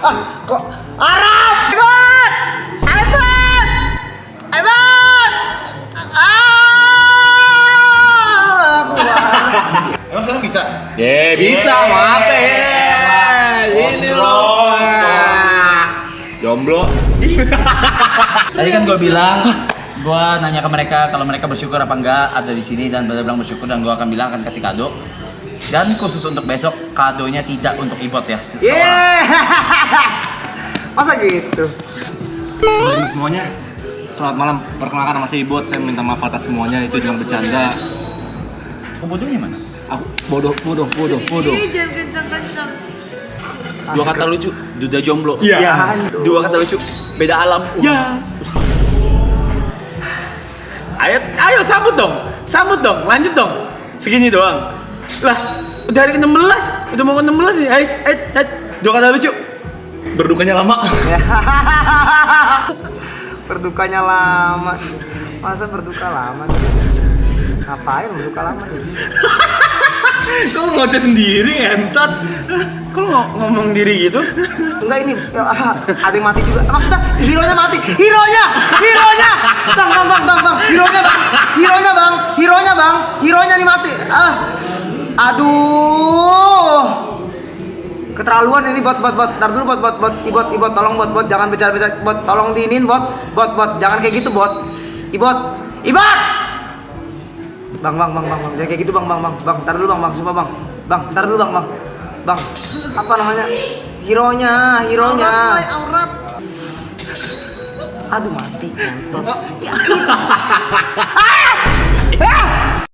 Ah, kok Arab? Hebat! Hebat! Hebat! Emang sekarang bisa? Bisa, maaf ini loh. Jomblo. Tadi kan gue bilang, gue nanya ke mereka kalau mereka bersyukur apa enggak ada di sini dan mereka bilang bersyukur dan gue akan bilang akan kasih kado. Dan khusus untuk besok kadonya tidak untuk Ibot ya. Masa gitu? Halo semuanya, selamat malam. Perkenalkan nama saya Ibot. Saya minta maaf atas semuanya, itu cuma bercanda. Bodohnya mana? Aku bodoh. Jangan kencang-kencang. Dua kata lucu, duda jomblo. Iya. Dua kata lucu, beda alam. Ya. Ayo sambut dong, lanjut dong. Segini doang. Lah, udah hari ke-16, udah mau ke-16 nih. Ayo, dua kata lucu. Berdukanya lama. Berdukanya lama. Masa berduka lama? Ngapain berduka lama? Kau ngoceh sendiri, entot. Kok lo ngomong diri gitu? Enggak ini ada yang mati juga. Maksudnya hero-nya mati. Hero-nya. Bang. Hero-nya nih mati. Aduh. Keterlaluan ini bot. Ntar dulu bot. Ibot tolong bot jangan bicara bot. Tolong diinin bot. Jangan kayak gitu bot. Ibot. Bang. Jangan kayak gitu bang. Ntar dulu bang. Sumpah bang. Ntar dulu bang. Bang, apa namanya? Hero-nya. Aurat. Aduh mati. Nonton. Ya, itu.